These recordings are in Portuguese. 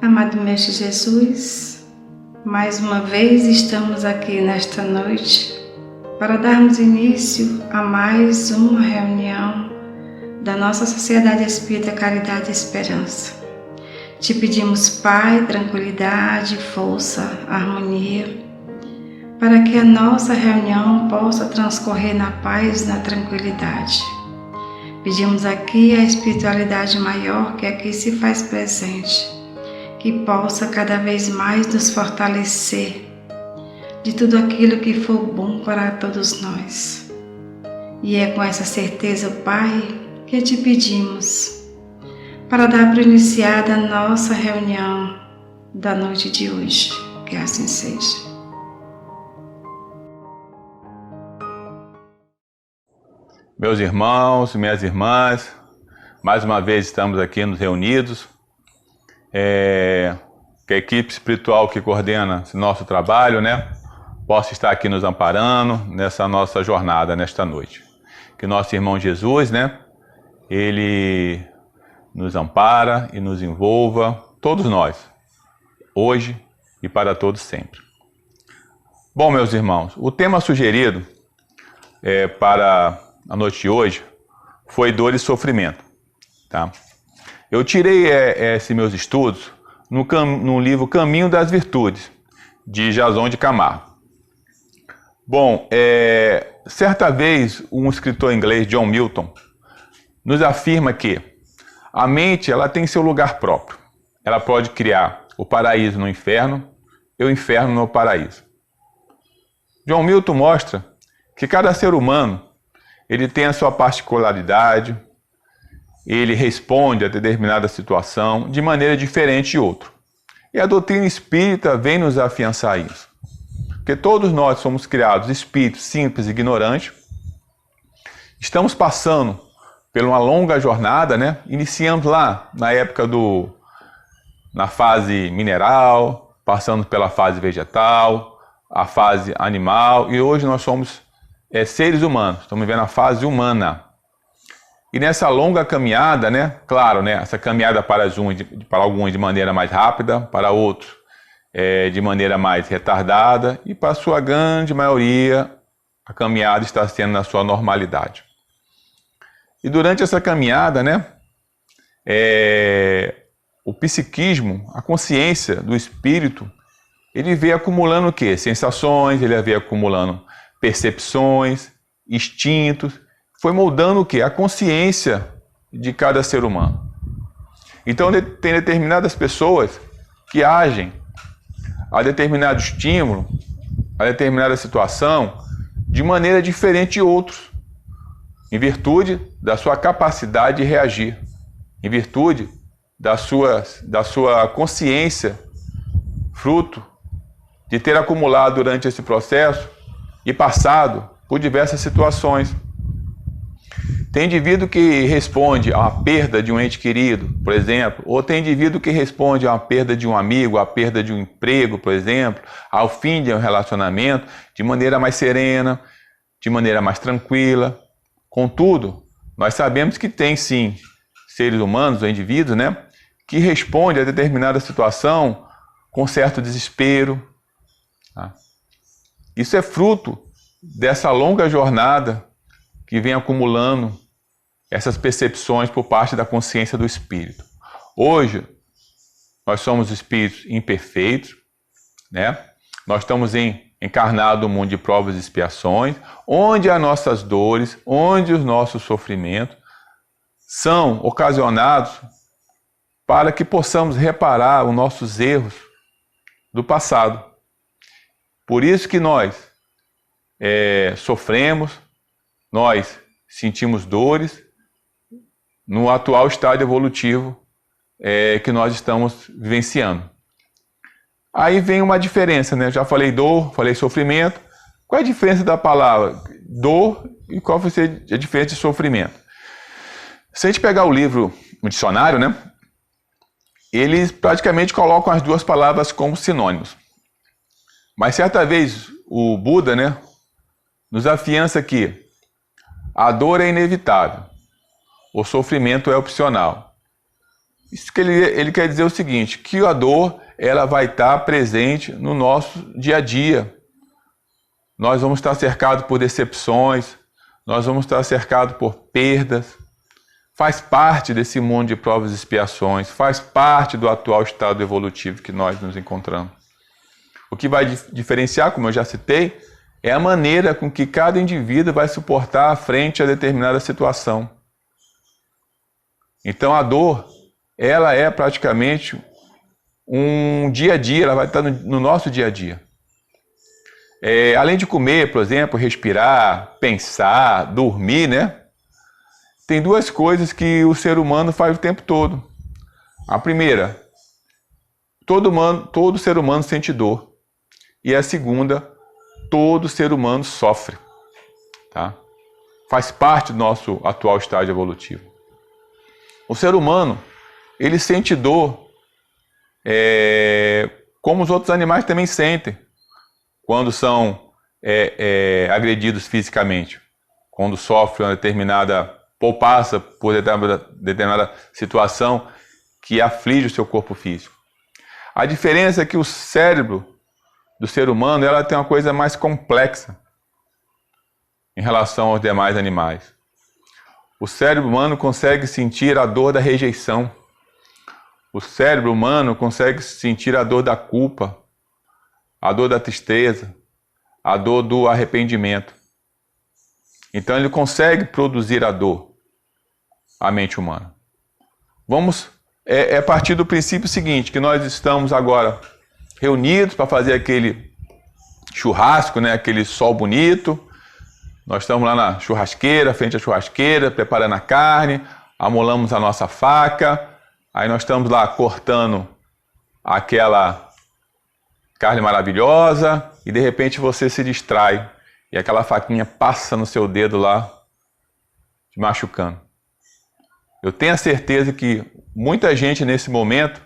Amado Mestre Jesus, mais uma vez estamos aqui nesta noite para darmos início a mais uma reunião da nossa Sociedade Espírita Caridade e Esperança. Te pedimos, Pai, tranquilidade, força, harmonia, para que a nossa reunião possa transcorrer na paz, na tranquilidade. Pedimos aqui a espiritualidade maior que aqui se faz presente, que possa cada vez mais nos fortalecer de tudo aquilo que for bom para todos nós. E é com essa certeza, Pai, que te pedimos para dar por iniciada a nossa reunião da noite de hoje. Que assim seja. Meus irmãos e minhas irmãs, mais uma vez estamos aqui nos reunidos. Que a equipe espiritual que coordena esse nosso trabalho, possa estar aqui nos amparando nessa nossa jornada, nesta noite. Que nosso irmão Jesus, ele nos ampara e nos envolva, todos nós, hoje e para todos sempre. Bom, meus irmãos, o tema sugerido para a noite de hoje foi dor e sofrimento, tá? Eu tirei esses meus estudos no livro Caminho das Virtudes, de Jason de Camargo. Bom, certa vez um escritor inglês, John Milton, nos afirma que a mente ela tem seu lugar próprio. Ela pode criar o paraíso no inferno e o inferno no paraíso. John Milton mostra que cada ser humano ele tem a sua particularidade, ele responde a determinada situação de maneira diferente de outro. E a doutrina espírita vem nos afiançar isso. Porque todos nós somos criados espíritos simples e ignorantes. Estamos passando por uma longa jornada, Iniciamos lá na época na fase mineral, passando pela fase vegetal, a fase animal, e hoje nós somos seres humanos, estamos vivendo a fase humana. E nessa longa caminhada, claro, essa caminhada para alguns de maneira mais rápida, para outros de maneira mais retardada, e para a sua grande maioria, a caminhada está sendo na sua normalidade. E durante essa caminhada, o psiquismo, a consciência do espírito, ele vem acumulando o quê? Sensações, ele vem acumulando percepções, instintos, foi moldando o quê? A consciência de cada ser humano. Então tem determinadas pessoas que agem a determinado estímulo, a determinada situação, de maneira diferente de outros, em virtude da sua capacidade de reagir, em virtude da sua consciência, fruto de ter acumulado durante esse processo e passado por diversas situações. Tem indivíduo que responde a uma perda de um ente querido, por exemplo, ou tem indivíduo que responde a uma perda de um amigo, a perda de um emprego, por exemplo, ao fim de um relacionamento, de maneira mais serena, de maneira mais tranquila. Contudo, nós sabemos que tem sim seres humanos ou indivíduos, que respondem a determinada situação com certo desespero. Tá? Isso é fruto dessa longa jornada que vem acumulando essas percepções por parte da consciência do espírito. Hoje, nós somos espíritos imperfeitos, Nós estamos encarnados no mundo de provas e expiações, onde as nossas dores, onde os nossos sofrimentos são ocasionados para que possamos reparar os nossos erros do passado. Por isso que nós sofremos, nós sentimos dores no atual estado evolutivo que nós estamos vivenciando. Aí vem uma diferença, Eu já falei dor, falei sofrimento. Qual é a diferença da palavra dor e qual vai ser a diferença de sofrimento? Se a gente pegar o livro, o dicionário, eles praticamente colocam as duas palavras como sinônimos. Mas certa vez o Buda, nos afiança que a dor é inevitável, o sofrimento é opcional. Isso que ele quer dizer o seguinte, que a dor ela vai estar presente no nosso dia a dia. Nós vamos estar cercados por decepções, nós vamos estar cercados por perdas. Faz parte desse mundo de provas e expiações, faz parte do atual estado evolutivo que nós nos encontramos. O que vai diferenciar, como eu já citei, é a maneira com que cada indivíduo vai suportar frente a determinada situação. Então a dor, ela é praticamente um dia a dia, ela vai estar no nosso dia a dia. Além de comer, por exemplo, respirar, pensar, dormir, né? Tem duas coisas que o ser humano faz o tempo todo. A primeira, todo ser humano sente dor. E a segunda, todo ser humano sofre. Tá? Faz parte do nosso atual estágio evolutivo. O ser humano, ele sente dor como os outros animais também sentem, quando são agredidos fisicamente, quando sofrem uma determinada ou passa por determinada situação que aflige o seu corpo físico. A diferença é que o cérebro do ser humano ela tem uma coisa mais complexa em relação aos demais animais. O cérebro humano consegue sentir a dor da rejeição. O cérebro humano consegue sentir a dor da culpa, a dor da tristeza, a dor do arrependimento. Então ele consegue produzir a dor, a mente humana. Vamos partir do princípio seguinte, que nós estamos agora reunidos para fazer aquele churrasco, né, aquele sol bonito. Nós estamos lá na churrasqueira, frente à churrasqueira, preparando a carne, amolamos a nossa faca, aí nós estamos lá cortando aquela carne maravilhosa e de repente você se distrai e aquela faquinha passa no seu dedo lá, te machucando. Eu tenho a certeza que muita gente nesse momento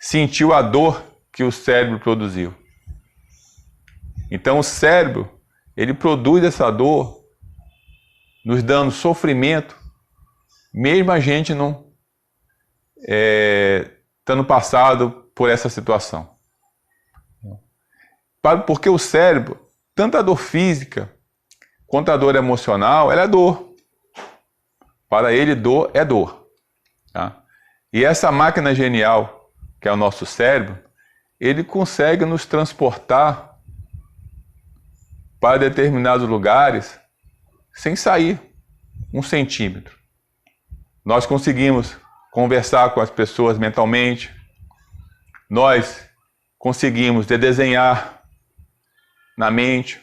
sentiu a dor que o cérebro produziu. Então o cérebro, ele produz essa dor, nos dando sofrimento, mesmo a gente não estando passado por essa situação. Porque o cérebro, tanto a dor física quanto a dor emocional, ela é dor. Para ele, dor é dor. Tá? E essa máquina genial, que é o nosso cérebro, ele consegue nos transportar para determinados lugares sem sair 1 centímetro. Nós conseguimos conversar com as pessoas mentalmente, nós conseguimos desenhar na mente,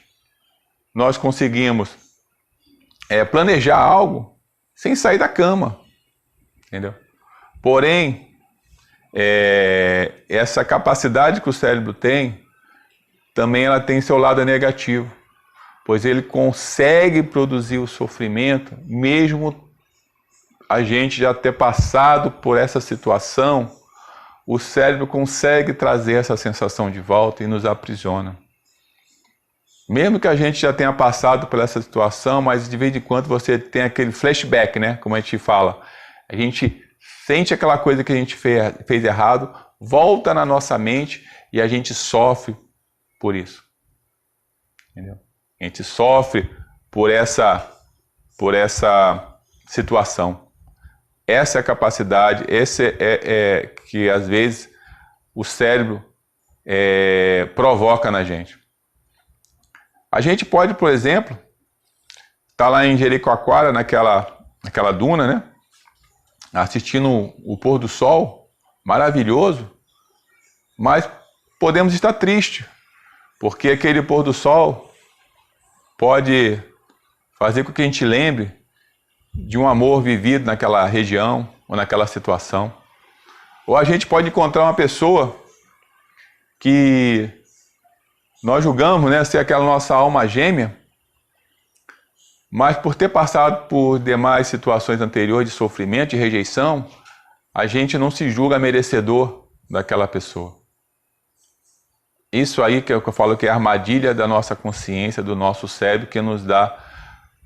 nós conseguimos planejar algo sem sair da cama, entendeu? Porém, essa capacidade que o cérebro tem, também ela tem seu lado negativo, pois ele consegue produzir o sofrimento, mesmo a gente já ter passado por essa situação, o cérebro consegue trazer essa sensação de volta e nos aprisiona. Mesmo que a gente já tenha passado por essa situação, mas de vez em quando você tem aquele flashback, né? Como a gente fala. A gente sente aquela coisa que a gente fez errado, volta na nossa mente e a gente sofre por isso. Entendeu? A gente sofre por essa situação. Essa é a capacidade, esse que às vezes o cérebro provoca na gente. A gente pode, por exemplo, estar lá em Jericoacoara, naquela duna, né? Assistindo o pôr do sol, maravilhoso, mas podemos estar tristes, porque aquele pôr do sol pode fazer com que a gente lembre de um amor vivido naquela região ou naquela situação. Ou a gente pode encontrar uma pessoa que nós julgamos, né, ser aquela nossa alma gêmea, mas por ter passado por demais situações anteriores de sofrimento e rejeição, a gente não se julga merecedor daquela pessoa. Isso aí que eu falo que é a armadilha da nossa consciência, do nosso cérebro, que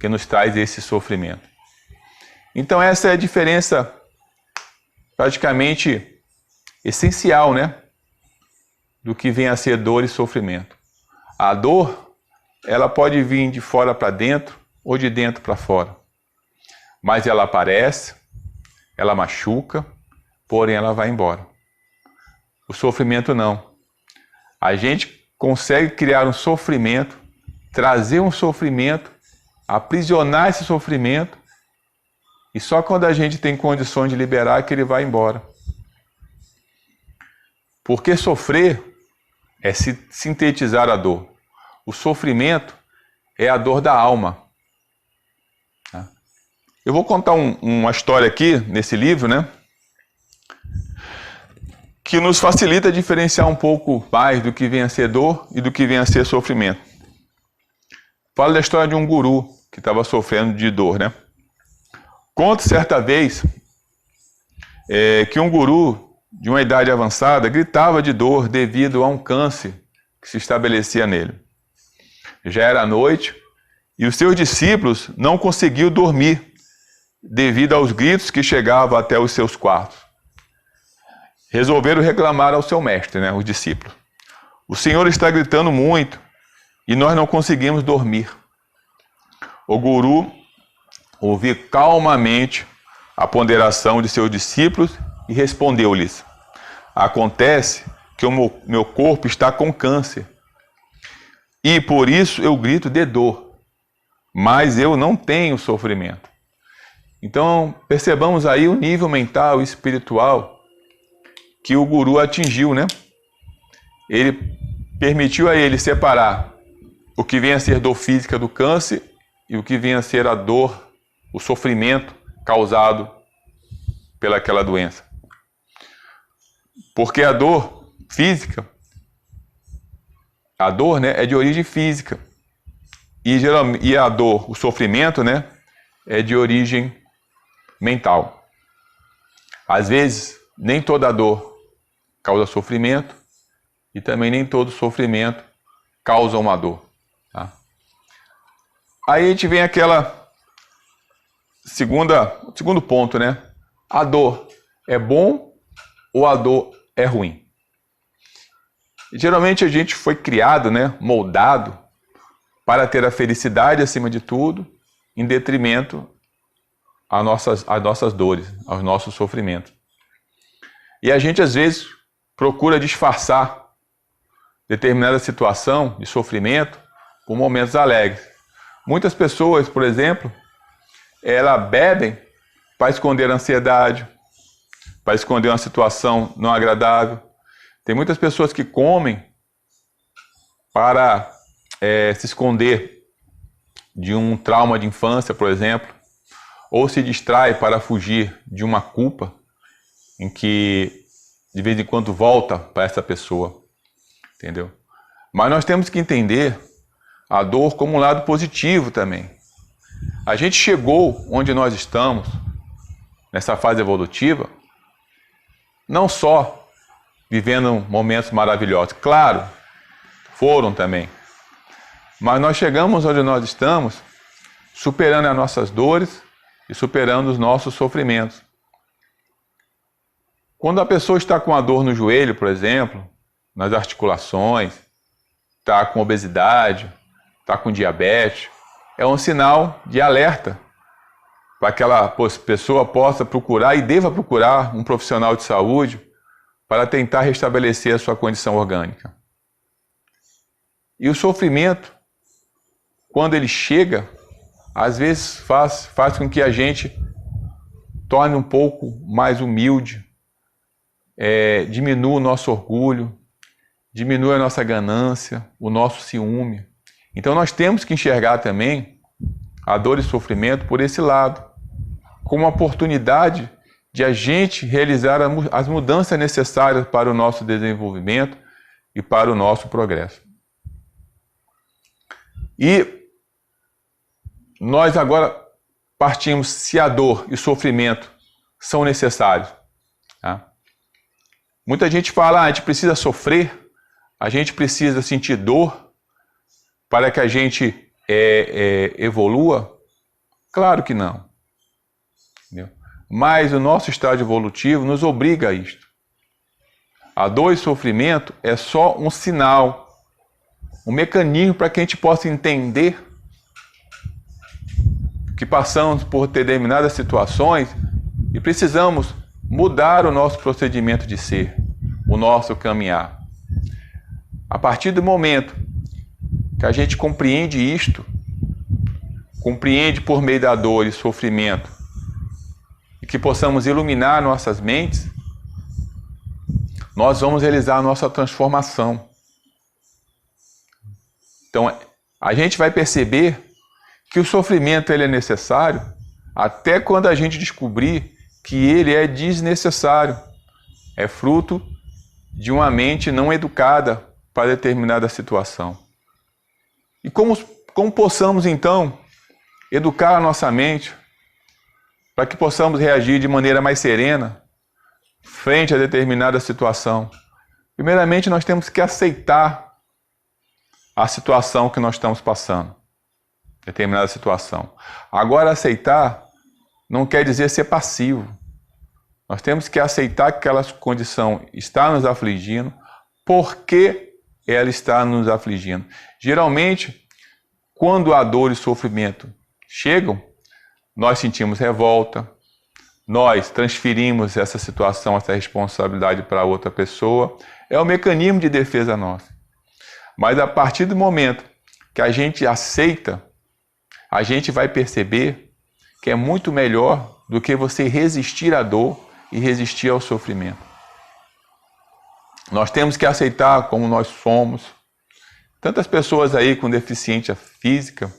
nos traz esse sofrimento. Então essa é a diferença praticamente essencial, né? Do que vem a ser dor e sofrimento. A dor, ela pode vir de fora para dentro ou de dentro para fora. Mas ela aparece, ela machuca, porém ela vai embora. O sofrimento não. A gente consegue criar um sofrimento, trazer um sofrimento, aprisionar esse sofrimento, e só quando a gente tem condições de liberar que ele vai embora. Porque sofrer é sintetizar a dor. O sofrimento é a dor da alma. Eu vou contar uma história aqui, nesse livro, né? Que nos facilita diferenciar um pouco mais do que vem a ser dor e do que vem a ser sofrimento. Fala da história de um guru que estava sofrendo de dor, né? Conta certa vez que um guru de uma idade avançada gritava de dor devido a um câncer que se estabelecia nele. Já era noite e os seus discípulos não conseguiam dormir devido aos gritos que chegavam até os seus quartos. Resolveram reclamar ao seu mestre, né, os discípulos. O Senhor está gritando muito e nós não conseguimos dormir. O guru ouviu calmamente a ponderação de seus discípulos e respondeu-lhes: acontece que o meu corpo está com câncer e por isso eu grito de dor, mas eu não tenho sofrimento. Então percebamos aí o nível mental e espiritual que o guru atingiu, né? Ele permitiu a ele separar o que vem a ser dor física do câncer e o que vem a ser a dor, o sofrimento causado pelaquela doença. Porque a dor física, a dor, né, é de origem física. E a dor, o sofrimento, né, é de origem mental. Às vezes, nem toda dor causa sofrimento e também nem todo sofrimento causa uma dor. Tá? Aí a gente vem aquela segundo ponto, né? A dor é bom ou a dor é ruim? E, geralmente a gente foi criado, né, moldado para ter a felicidade acima de tudo, em detrimento às nossas dores, aos nossos sofrimentos. E a gente às vezes procura disfarçar determinada situação de sofrimento por momentos alegres. Muitas pessoas, por exemplo, elas bebem para esconder a ansiedade, para esconder uma situação não agradável. Tem muitas pessoas que comem para se esconder de um trauma de infância, por exemplo, ou se distrai para fugir de uma culpa em que de vez em quando volta para essa pessoa, entendeu? Mas nós temos que entender a dor como um lado positivo também. A gente chegou onde nós estamos, nessa fase evolutiva, não só vivendo momentos maravilhosos, claro, foram também, mas nós chegamos onde nós estamos superando as nossas dores e superando os nossos sofrimentos. Quando a pessoa está com a dor no joelho, por exemplo, nas articulações, está com obesidade, está com diabetes, é um sinal de alerta para que aquela pessoa possa procurar e deva procurar um profissional de saúde para tentar restabelecer a sua condição orgânica. E o sofrimento, quando ele chega, às vezes faz com que a gente torne um pouco mais humilde, diminua o nosso orgulho, diminua a nossa ganância, o nosso ciúme. Então nós temos que enxergar também a dor e sofrimento por esse lado, como uma oportunidade de a gente realizar as mudanças necessárias para o nosso desenvolvimento e para o nosso progresso. E nós agora partimos se a dor e o sofrimento são necessários. Tá? Muita gente fala, a gente precisa sofrer, a gente precisa sentir dor para que a gente evolua. Claro que não. Entendeu? mas o nosso estado evolutivo nos obriga a isto. A dor e sofrimento é só um sinal, um mecanismo para que a gente possa entender que passamos por determinadas situações e precisamos mudar o nosso procedimento de ser, o nosso caminhar. A partir do momento que a gente compreende isto, compreende por meio da dor e sofrimento, e que possamos iluminar nossas mentes, nós vamos realizar a nossa transformação. Então, a gente vai perceber que o sofrimento ele é necessário até quando a gente descobrir que ele é desnecessário. É fruto de uma mente não educada para determinada situação. E como possamos, então, educar a nossa mente para que possamos reagir de maneira mais serena frente a determinada situação? Primeiramente, nós temos que aceitar a situação que nós estamos passando, determinada situação. Agora, aceitar não quer dizer ser passivo. Nós temos que aceitar que aquela condição está nos afligindo, porque ela está nos afligindo. Geralmente, quando a dor e sofrimento chegam, nós sentimos revolta, nós transferimos essa situação, essa responsabilidade para outra pessoa. É um mecanismo de defesa nosso. Mas a partir do momento que a gente aceita, a gente vai perceber que é muito melhor do que você resistir à dor e resistir ao sofrimento. Nós temos que aceitar como nós somos. Tantas pessoas aí com deficiência física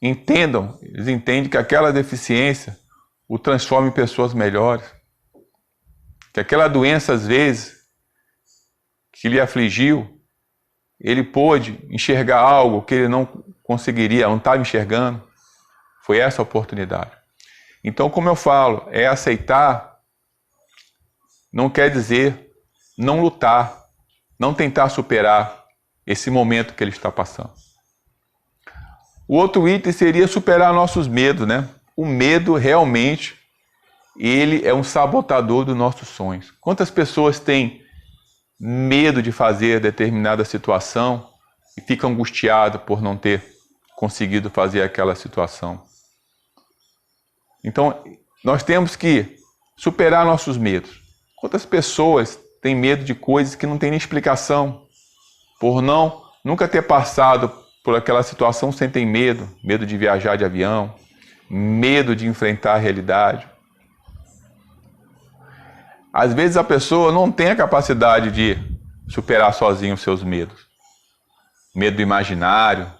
eles entendem que aquela deficiência o transforma em pessoas melhores. Que aquela doença, às vezes, que lhe afligiu, ele pôde enxergar algo que ele não conseguiria, não estava enxergando. Foi essa a oportunidade. Então, como eu falo, aceitar não quer dizer não lutar, não tentar superar esse momento que ele está passando. O outro item seria superar nossos medos, né? O medo realmente, ele é um sabotador dos nossos sonhos. Quantas pessoas têm medo de fazer determinada situação e ficam angustiadas por não ter conseguido fazer aquela situação? Então, nós temos que superar nossos medos. Quantas pessoas têm medo de coisas que não têm nem explicação? Por nunca ter passado por aquela situação, sentem medo. Medo de viajar de avião, medo de enfrentar a realidade. Às vezes a pessoa não tem a capacidade de superar sozinho os seus medos. Medo imaginário,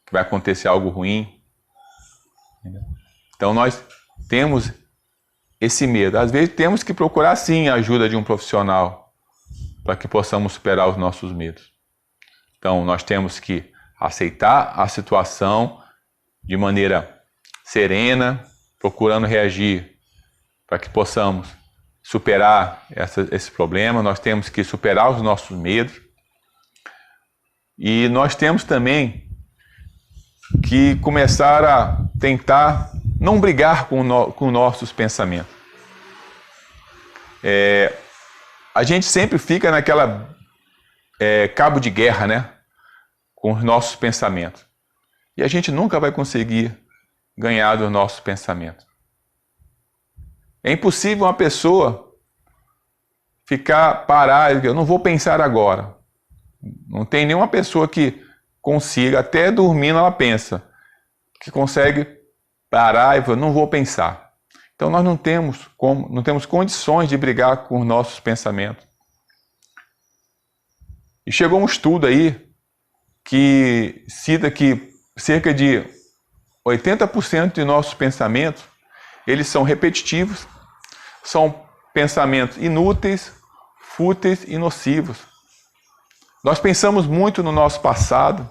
que vai acontecer algo ruim. Então nós temos esse medo. Às vezes temos que procurar sim a ajuda de um profissional para que possamos superar os nossos medos. Então nós temos que aceitar a situação de maneira serena, procurando reagir para que possamos superar esse problema. Nós temos que superar os nossos medos. E nós temos também que começar a tentar não brigar com nossos pensamentos. A gente sempre fica naquela cabo de guerra, né? Com os nossos pensamentos. E a gente nunca vai conseguir ganhar dos nossos pensamentos. É impossível uma pessoa ficar parada, eu não vou pensar agora. Não tem nenhuma pessoa que consiga, até dormindo ela pensa, que consegue parar e falar, não vou pensar. Então nós não temos condições de brigar com os nossos pensamentos. E chegou um estudo aí que cita que cerca de 80% de nossos pensamentos, eles são repetitivos, são pensamentos inúteis, fúteis e nocivos. Nós pensamos muito no nosso passado,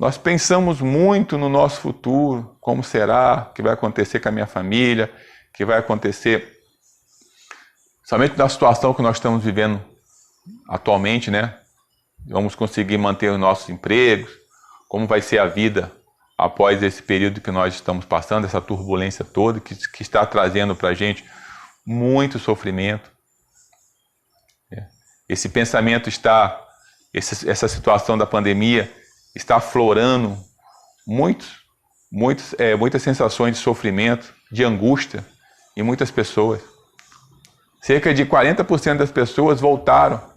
nós pensamos muito no nosso futuro, como será, o que vai acontecer com a minha família, o que vai acontecer somente na situação que nós estamos vivendo atualmente, né? Vamos conseguir manter os nossos empregos, como vai ser a vida após esse período que nós estamos passando, essa turbulência toda, que está trazendo para a gente muito sofrimento. Esse pensamento está, essa situação da pandemia está aflorando muitas sensações de sofrimento, de angústia em muitas pessoas. Cerca de 40% das pessoas voltaram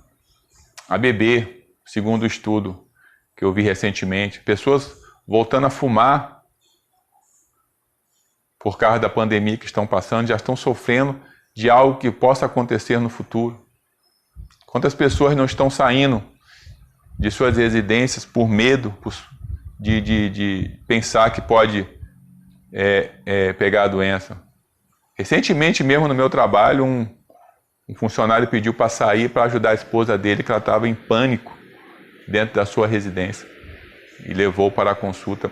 a beber, segundo o estudo que eu vi recentemente. Pessoas voltando a fumar por causa da pandemia que estão passando, já estão sofrendo de algo que possa acontecer no futuro. Quantas pessoas não estão saindo de suas residências por medo de pensar que pode pegar a doença? Recentemente mesmo no meu trabalho, um funcionário pediu para sair para ajudar a esposa dele, que ela estava em pânico dentro da sua residência, e levou para a consulta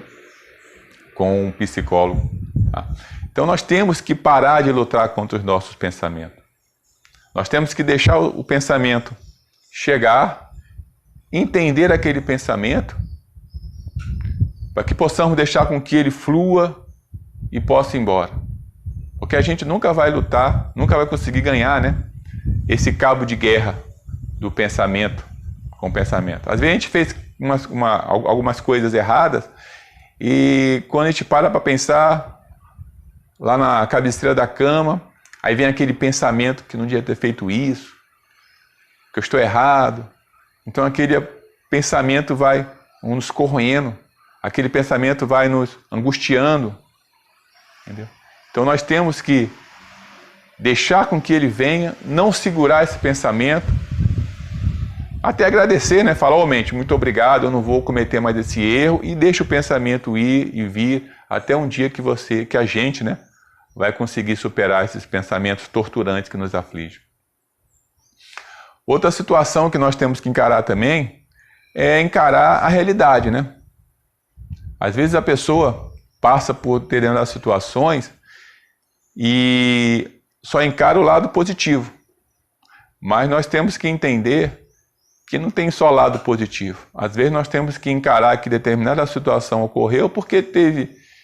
com um psicólogo. Tá? Então nós temos que parar de lutar contra os nossos pensamentos. Nós temos que deixar o pensamento chegar, entender aquele pensamento, para que possamos deixar com que ele flua e possa ir embora. Porque a gente nunca vai lutar, nunca vai conseguir ganhar, né? Esse cabo de guerra do pensamento com o pensamento. Às vezes a gente fez algumas coisas erradas e quando a gente para pensar lá na cabeceira da cama, aí vem aquele pensamento que não devia ter feito isso, que eu estou errado. Então aquele pensamento vai nos corroendo, aquele pensamento vai nos angustiando, entendeu? Então nós temos que deixar com que ele venha, não segurar esse pensamento, até agradecer, né? Falar, mente, muito obrigado, eu não vou cometer mais esse erro, e deixa o pensamento ir e vir até um dia que a gente, né, vai conseguir superar esses pensamentos torturantes que nos afligem. Outra situação que nós temos que encarar também é encarar a realidade, né? Às vezes a pessoa passa por determinadas situações e só encara o lado positivo. Mas nós temos que entender que não tem só lado positivo. Às vezes nós temos que encarar que determinada situação ocorreu porque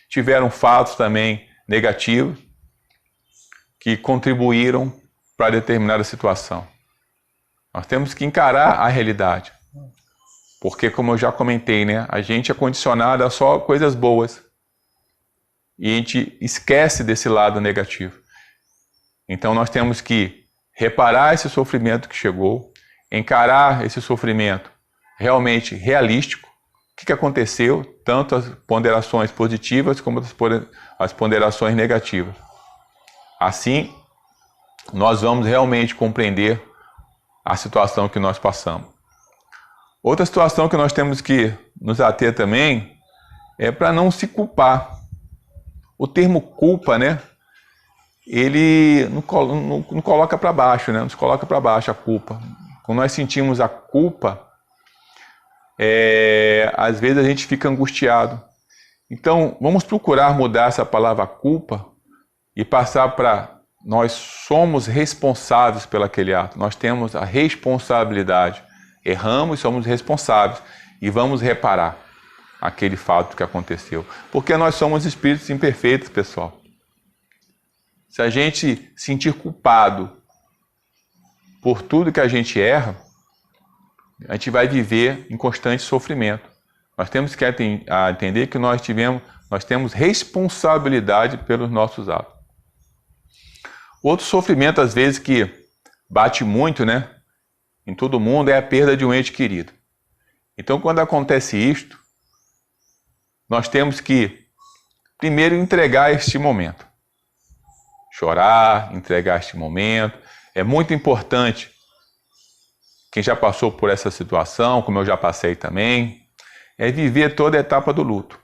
tiveram fatos também negativos que contribuíram para determinada situação. Nós temos que encarar a realidade. Porque, como eu já comentei, né, a gente é condicionado a só coisas boas. E a gente esquece desse lado negativo. Então nós temos que reparar esse sofrimento que chegou, encarar esse sofrimento realmente realístico. O que aconteceu? Tanto as ponderações positivas como as ponderações negativas. Assim, nós vamos realmente compreender a situação que nós passamos. Outra situação que nós temos que nos ater também é para não se culpar. O termo culpa, né? Ele não coloca para baixo, né? Nos coloca para baixo a culpa. Quando nós sentimos a culpa, às vezes a gente fica angustiado. Então, vamos procurar mudar essa palavra culpa e passar para nós somos responsáveis pelo aquele ato. Nós temos a responsabilidade. Erramos, somos responsáveis e vamos reparar aquele fato que aconteceu. Porque nós somos espíritos imperfeitos, pessoal. Se a gente sentir culpado por tudo que a gente erra, a gente vai viver em constante sofrimento. Nós temos que entender que nós temos responsabilidade pelos nossos atos. Outro sofrimento, às vezes, que bate muito, né, em todo mundo, é a perda de um ente querido. Então, quando acontece isto, nós temos que, primeiro, entregar este momento. Chorar, entregar este momento. É muito importante, quem já passou por essa situação, como eu já passei também, é viver toda a etapa do luto.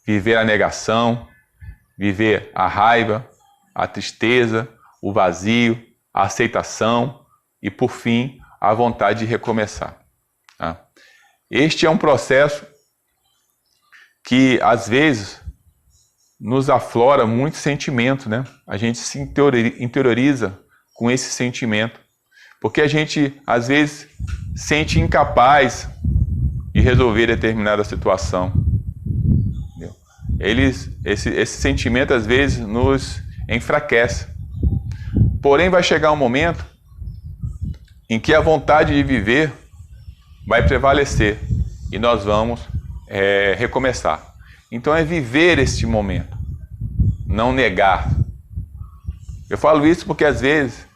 Viver a negação, viver a raiva, a tristeza, o vazio, a aceitação e, por fim, a vontade de recomeçar. Tá? Este é um processo que, às vezes, nos aflora muito sentimento, né? A gente se interioriza com esse sentimento, porque a gente, às vezes, sente incapaz de resolver determinada situação. esse sentimento às vezes nos enfraquece. Porém, vai chegar um momento em que a vontade de viver vai prevalecer e nós vamos recomeçar. Então é viver este momento, não negar. Eu falo isso porque às vezes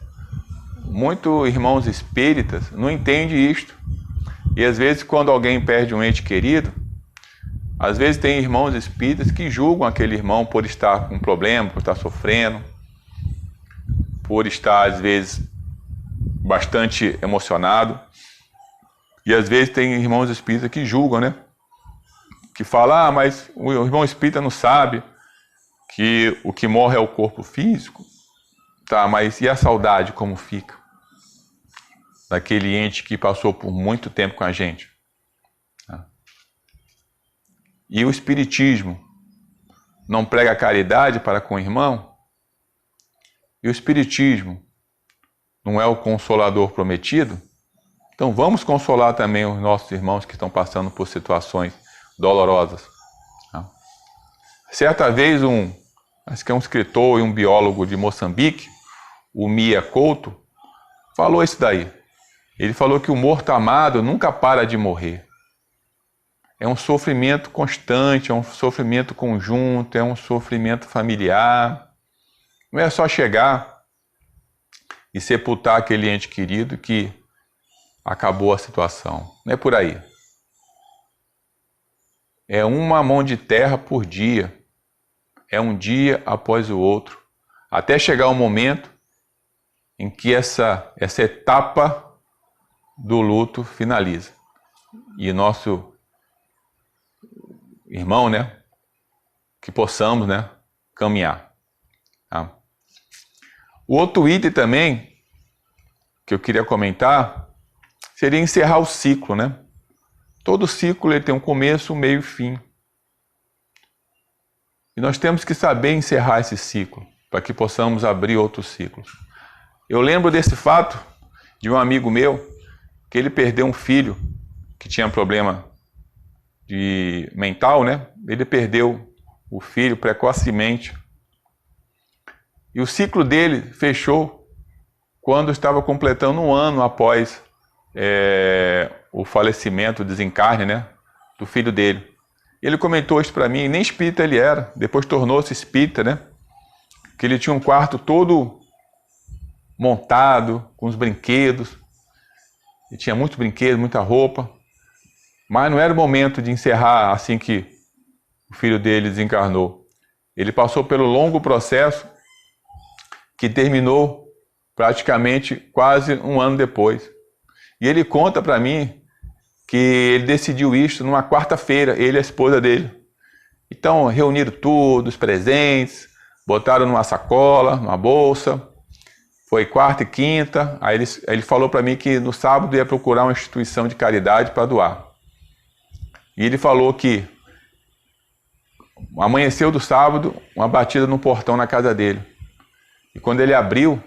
muitos irmãos espíritas não entendem isto. E às vezes quando alguém perde um ente querido, às vezes tem irmãos espíritas que julgam aquele irmão por estar com problema, por estar sofrendo, por estar às vezes bastante emocionado. E às vezes tem irmãos espíritas que julgam, né? Que falam, mas o irmão espírita não sabe que o que morre é o corpo físico. Tá, mas e a saudade como fica? Daquele ente que passou por muito tempo com a gente. Tá? E o Espiritismo não prega caridade para com o irmão? E o Espiritismo não é o consolador prometido? Então vamos consolar também os nossos irmãos que estão passando por situações dolorosas. Tá? Certa vez acho que é um escritor e um biólogo de Moçambique, o Mia Couto, falou isso daí. Ele falou que o morto amado nunca para de morrer. É um sofrimento constante, é um sofrimento conjunto, é um sofrimento familiar. Não é só chegar e sepultar aquele ente querido que acabou a situação. Não é por aí. É uma mão de terra por dia. É um dia após o outro. Até chegar o momento em que essa etapa do luto finaliza. E nosso irmão, né, que possamos, né, caminhar. Tá? O outro item também que eu queria comentar seria encerrar o ciclo, né? Todo ciclo ele tem um começo, um meio e fim. E nós temos que saber encerrar esse ciclo, para que possamos abrir outros ciclos. Eu lembro desse fato de um amigo meu, que ele perdeu um filho que tinha problema mental, né? Ele perdeu o filho precocemente. E o ciclo dele fechou quando estava completando um ano após o falecimento, o desencarne, né, do filho dele. Ele comentou isso para mim, nem espírita ele era, depois tornou-se espírita, né? Que ele tinha um quarto todo montado, com os brinquedos. Ele tinha muitos brinquedos, muita roupa. Mas não era o momento de encerrar assim que o filho dele desencarnou. Ele passou pelo longo processo que terminou praticamente quase um ano depois. E ele conta para mim que ele decidiu isso numa quarta-feira, ele e a esposa dele. Então reuniram tudo, os presentes, botaram numa sacola, numa bolsa. Foi quarta e quinta, aí ele falou para mim que no sábado ia procurar uma instituição de caridade para doar. E ele falou que amanheceu do sábado, uma batida no portão na casa dele. E quando ele abriu,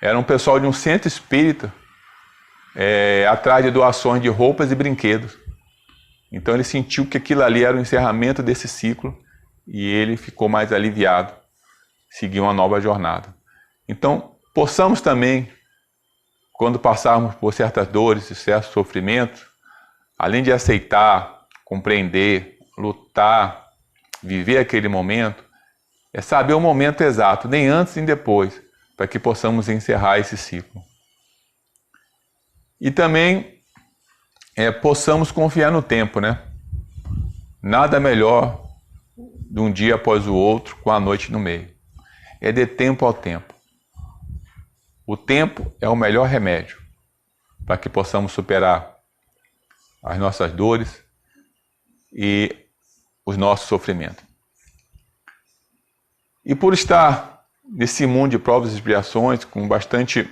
era um pessoal de um centro espírita, atrás de doações de roupas e brinquedos. Então ele sentiu que aquilo ali era o encerramento desse ciclo e ele ficou mais aliviado, seguiu uma nova jornada. Então, possamos também, quando passarmos por certas dores e certos sofrimentos, além de aceitar, compreender, lutar, viver aquele momento, é saber o momento exato, nem antes nem depois, para que possamos encerrar esse ciclo. E também possamos confiar no tempo, né? Nada melhor de um dia após o outro, com a noite no meio. É de tempo ao tempo. O tempo é o melhor remédio para que possamos superar as nossas dores e os nossos sofrimentos. E por estar nesse mundo de provas e expiações, com bastante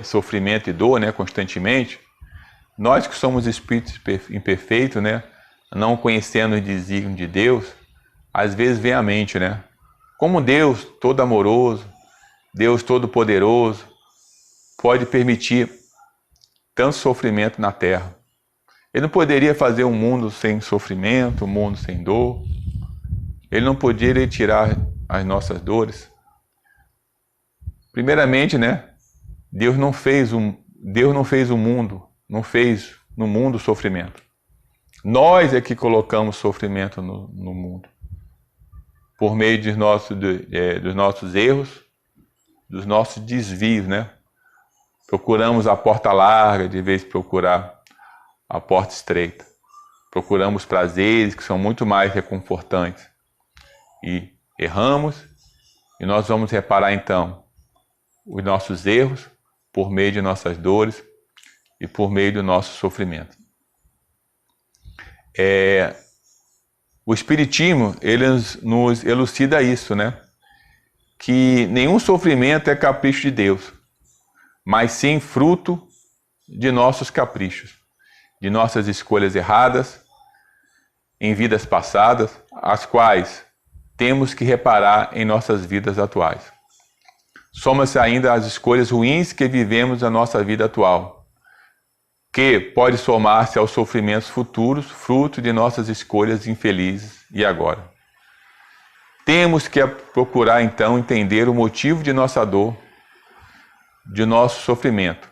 sofrimento e dor, né, constantemente, nós que somos espíritos imperfeitos, né, não conhecendo os desígnios de Deus, às vezes vem à mente, né, como Deus todo amoroso, Deus Todo-Poderoso, pode permitir tanto sofrimento na Terra. Ele não poderia fazer um mundo sem sofrimento, um mundo sem dor. Ele não poderia tirar as nossas dores. Primeiramente, né? Deus não fez o mundo, não fez no mundo sofrimento. Nós é que colocamos sofrimento no mundo. Por meio dos nossos erros, dos nossos desvios, né? Procuramos a porta larga de vez de procurar a porta estreita. Procuramos prazeres que são muito mais reconfortantes. E erramos, e nós vamos reparar então os nossos erros por meio de nossas dores e por meio do nosso sofrimento. O Espiritismo, ele nos elucida isso, né? Que nenhum sofrimento é capricho de Deus, mas sim fruto de nossos caprichos, de nossas escolhas erradas em vidas passadas, as quais temos que reparar em nossas vidas atuais. Somos ainda as escolhas ruins que vivemos na nossa vida atual, que pode somar-se aos sofrimentos futuros, fruto de nossas escolhas infelizes e agora. Temos que procurar então entender o motivo de nossa dor, de nosso sofrimento,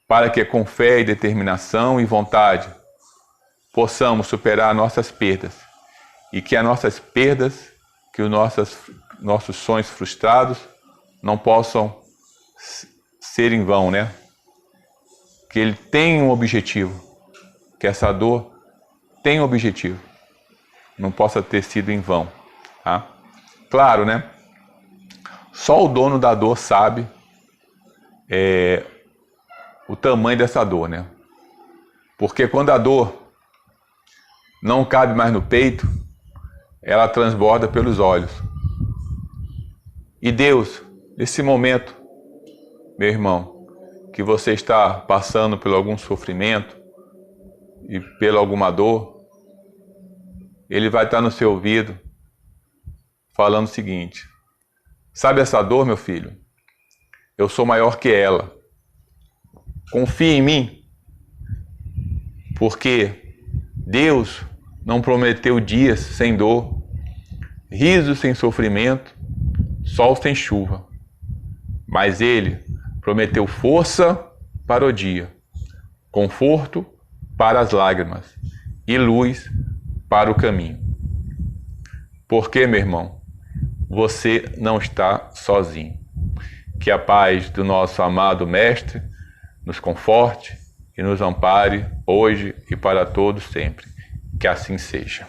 para que com fé e determinação e vontade possamos superar nossas perdas e que as nossas perdas, que os nossos sonhos frustrados não possam ser em vão, né? Que ele tem um objetivo, que essa dor tem um objetivo, não possa ter sido em vão, tá? Claro, né? Só o dono da dor sabe o tamanho dessa dor, né? Porque quando a dor não cabe mais no peito, ela transborda pelos olhos. E Deus, nesse momento, meu irmão, que você está passando por algum sofrimento e pela alguma dor, Ele vai estar no seu ouvido falando o seguinte: sabe essa dor, meu filho? Eu sou maior que ela. Confie em mim, porque Deus não prometeu dias sem dor, riso sem sofrimento, sol sem chuva, mas Ele prometeu força para o dia, conforto para as lágrimas e luz para o caminho. Porque, meu irmão, você não está sozinho. Que a paz do nosso amado Mestre nos conforte e nos ampare hoje e para todos sempre. Que assim seja.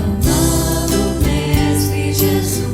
Amado Mestre Jesus.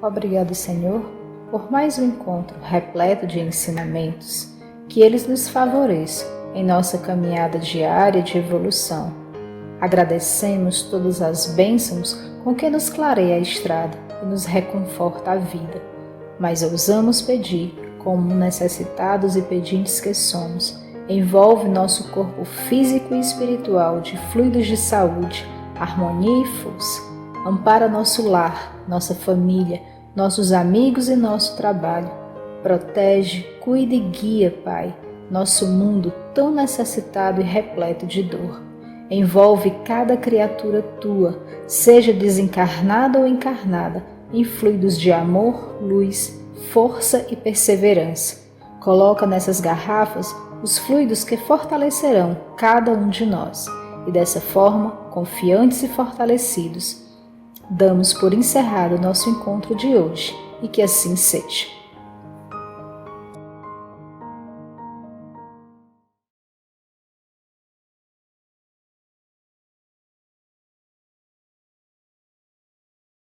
Obrigado, Senhor, por mais um encontro repleto de ensinamentos, que eles nos favoreçam em nossa caminhada diária de evolução. Agradecemos todas as bênçãos com que nos clareia a estrada e nos reconforta a vida, mas ousamos pedir, como necessitados e pedintes que somos, envolve nosso corpo físico e espiritual de fluidos de saúde, harmonia e força. Ampara nosso lar, nossa família, nossos amigos e nosso trabalho. Protege, cuida e guia, Pai, nosso mundo tão necessitado e repleto de dor. Envolve cada criatura tua, seja desencarnada ou encarnada, em fluidos de amor, luz, força e perseverança. Coloca nessas garrafas os fluidos que fortalecerão cada um de nós. E dessa forma, confiantes e fortalecidos, damos por encerrado o nosso encontro de hoje, e que assim seja.